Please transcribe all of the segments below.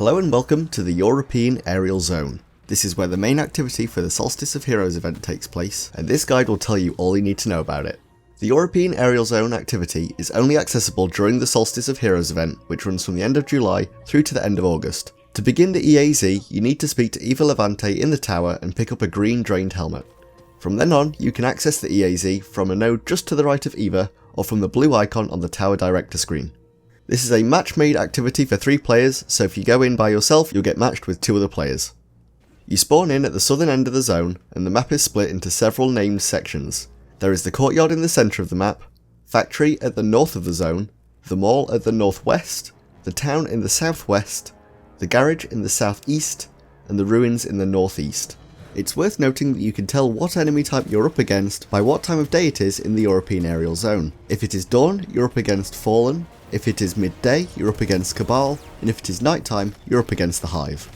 Hello and welcome to the European Aerial Zone. This is where the main activity for the Solstice of Heroes event takes place, and this guide will tell you all you need to know about it. The European Aerial Zone activity is only accessible during the Solstice of Heroes event, which runs from the end of July through to the end of August. To begin the EAZ, you need to speak to Eva Levante in the tower and pick up a green drained helmet. From then on, you can access the EAZ from a node just to the right of Eva, or from the blue icon on the tower director screen. This is a match-made activity for 3 players, so if you go in by yourself, you'll get matched with 2 other players. You spawn in at the southern end of the zone, and the map is split into several named sections. There is the courtyard in the centre of the map, factory at the north of the zone, the mall at the northwest, the town in the southwest, the garage in the southeast, and the ruins in the northeast. It's worth noting that you can tell what enemy type you're up against by what time of day it is in the European Aerial Zone. If it is dawn, you're up against Fallen. If it is midday, you're up against Cabal, and if it is nighttime, you're up against the Hive.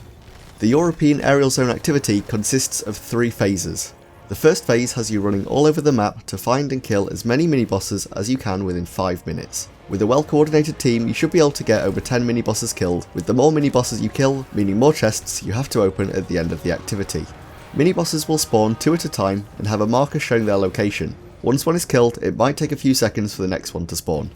The European Aerial Zone activity consists of 3 phases. The first phase has you running all over the map to find and kill as many mini-bosses as you can within 5 minutes. With a well-coordinated team, you should be able to get over 10 mini-bosses killed, with the more mini-bosses you kill, meaning more chests you have to open at the end of the activity. Mini-bosses will spawn 2 at a time and have a marker showing their location. Once one is killed, it might take a few seconds for the next one to spawn.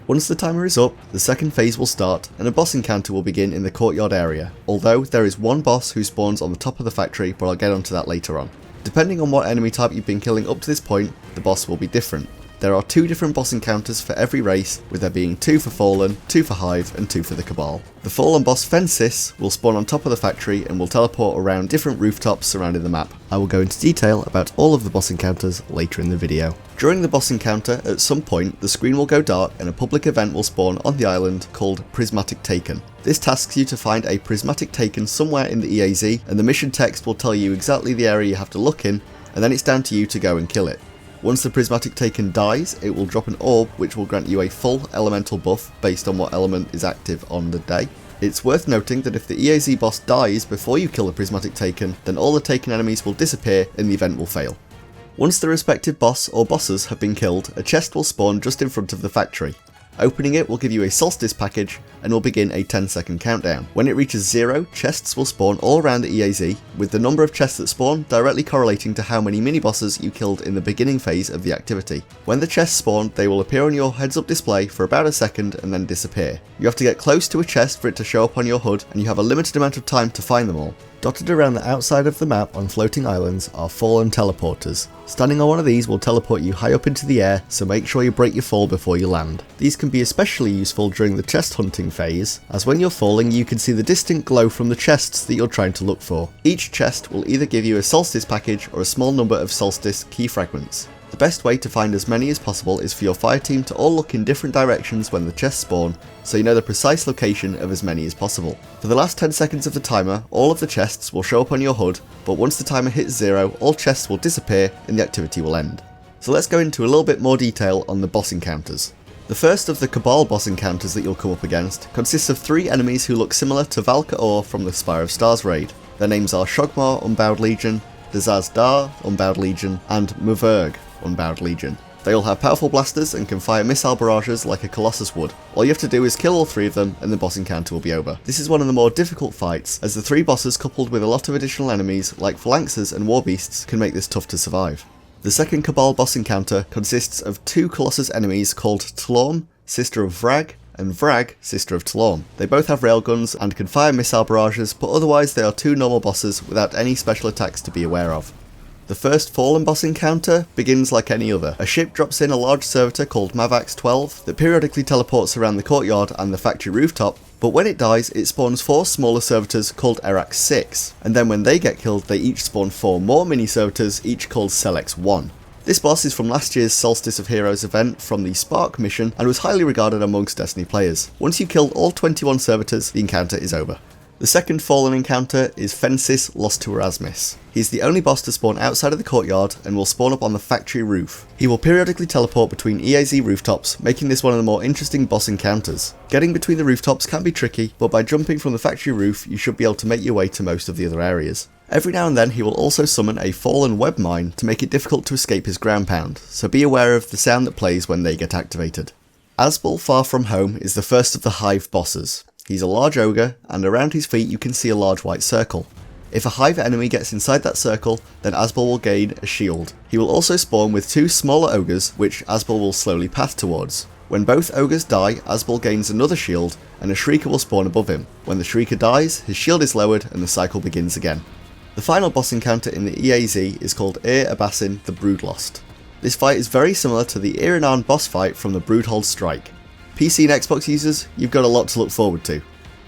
Once the timer is up, the second phase will start and a boss encounter will begin in the courtyard area, although there is one boss who spawns on the top of the factory, but I'll get onto that later on. Depending on what enemy type you've been killing up to this point, the boss will be different. There are 2 different boss encounters for every race, with there being 2 for Fallen, 2 for Hive, and 2 for the Cabal. The Fallen boss Fensis will spawn on top of the factory and will teleport around different rooftops surrounding the map. I will go into detail about all of the boss encounters later in the video. During the boss encounter, at some point, the screen will go dark and a public event will spawn on the island called Prismatic Taken. This tasks you to find a Prismatic Taken somewhere in the EAZ, and the mission text will tell you exactly the area you have to look in, and then it's down to you to go and kill it. Once the Prismatic Taken dies, it will drop an orb which will grant you a full elemental buff based on what element is active on the day. It's worth noting that if the EAZ boss dies before you kill the Prismatic Taken, then all the taken enemies will disappear and the event will fail. Once the respective boss or bosses have been killed, a chest will spawn just in front of the factory. Opening it will give you a Solstice package and will begin a 10-second countdown. When it reaches 0, chests will spawn all around the EAZ, with the number of chests that spawn directly correlating to how many mini-bosses you killed in the beginning phase of the activity. When the chests spawn, they will appear on your heads-up display for about a second and then disappear. You have to get close to a chest for it to show up on your HUD, and you have a limited amount of time to find them all. Dotted around the outside of the map on floating islands are Fallen teleporters. Standing on one of these will teleport you high up into the air, so make sure you break your fall before you land. These can be especially useful during the chest hunting phase, as when you're falling you can see the distant glow from the chests that you're trying to look for. Each chest will either give you a Solstice package or a small number of Solstice key fragments. The best way to find as many as possible is for your fire team to all look in different directions when the chests spawn, so you know the precise location of as many as possible. For the last 10 seconds of the timer, all of the chests will show up on your HUD, but once the timer hits 0, all chests will disappear and the activity will end. So let's go into a little bit more detail on the boss encounters. The first of the Cabal boss encounters that you'll come up against consists of 3 enemies who look similar to Valka-Or from the Spire of Stars raid. Their names are Shogmar, Unbowed Legion, Dazaz-Dar, Unbowed Legion, and Muverg, Unbowed Legion. They all have powerful blasters and can fire missile barrages like a Colossus would. All you have to do is kill all 3 of them and the boss encounter will be over. This is one of the more difficult fights, as the 3 bosses coupled with a lot of additional enemies like Phalanxes and Warbeasts can make this tough to survive. The second Cabal boss encounter consists of 2 Colossus enemies called Tlorm, sister of Vrag, and Vrag, sister of Tlorm. They both have railguns and can fire missile barrages, but otherwise they are 2 normal bosses without any special attacks to be aware of. The first Fallen boss encounter begins like any other. A ship drops in a large servitor called Mavax 12 that periodically teleports around the courtyard and the factory rooftop, but when it dies it spawns 4 smaller servitors called Erax 6, and then when they get killed they each spawn 4 more mini servitors, each called Celex 1. This boss is from last year's Solstice of Heroes event from the Spark mission and was highly regarded amongst Destiny players. Once you kill all 21 servitors, the encounter is over. The second Fallen encounter is Fensis Lost to Erasmus. He's the only boss to spawn outside of the courtyard and will spawn up on the factory roof. He will periodically teleport between EAZ rooftops, making this one of the more interesting boss encounters. Getting between the rooftops can be tricky, but by jumping from the factory roof you should be able to make your way to most of the other areas. Every now and then he will also summon a Fallen web mine to make it difficult to escape his ground pound, so be aware of the sound that plays when they get activated. Asbel Far From Home is the first of the Hive bosses. He's a large ogre, and around his feet you can see a large white circle. If a hive enemy gets inside that circle, then Asbel will gain a shield. He will also spawn with 2 smaller ogres, which Asbel will slowly path towards. When both ogres die, Asbel gains another shield, and a Shrieker will spawn above him. When the Shrieker dies, his shield is lowered and the cycle begins again. The final boss encounter in the EAZ is called Abassin the Broodlost. This fight is very similar to the Iranan boss fight from the Broodhold Strike. PC and Xbox users, you've got a lot to look forward to.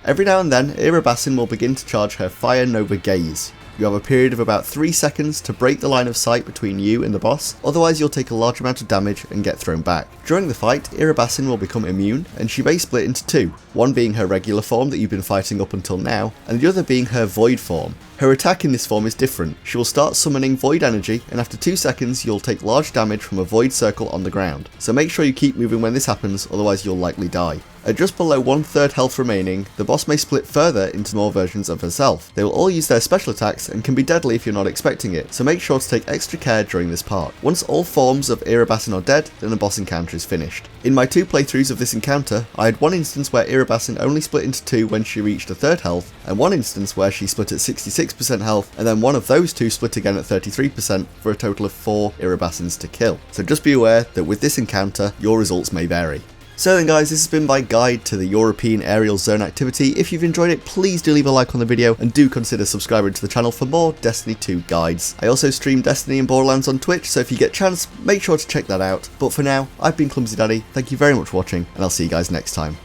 Every now and then, Abassin will begin to charge her Fire Nova Gaze. You have a period of about 3 seconds to break the line of sight between you and the boss, otherwise you'll take a large amount of damage and get thrown back. During the fight, Abassin will become immune, and she may split into 2, one being her regular form that you've been fighting up until now, and the other being her Void form. Her attack in this form is different. She will start summoning Void energy, and after 2 seconds you'll take large damage from a Void circle on the ground. So make sure you keep moving when this happens, otherwise you'll likely die. At just below 1/3 health remaining, the boss may split further into more versions of herself. They will all use their special attacks and can be deadly if you're not expecting it, so make sure to take extra care during this part. Once all forms of Abassin are dead, then the boss encounter is finished. In my 2 playthroughs of this encounter, I had one instance where Abassin only split into 2 when she reached a 3rd health, and one instance where she split at 66% health, and then one of those 2 split again at 33% for a total of 4 Abassins to kill. So just be aware that with this encounter, your results may vary. So then guys, this has been my guide to the European Aerial Zone activity. If you've enjoyed it, please do leave a like on the video and do consider subscribing to the channel for more Destiny 2 guides. I also stream Destiny and Borderlands on Twitch, so if you get a chance, make sure to check that out. But for now, I've been ClumsyDanniey, thank you very much for watching, and I'll see you guys next time.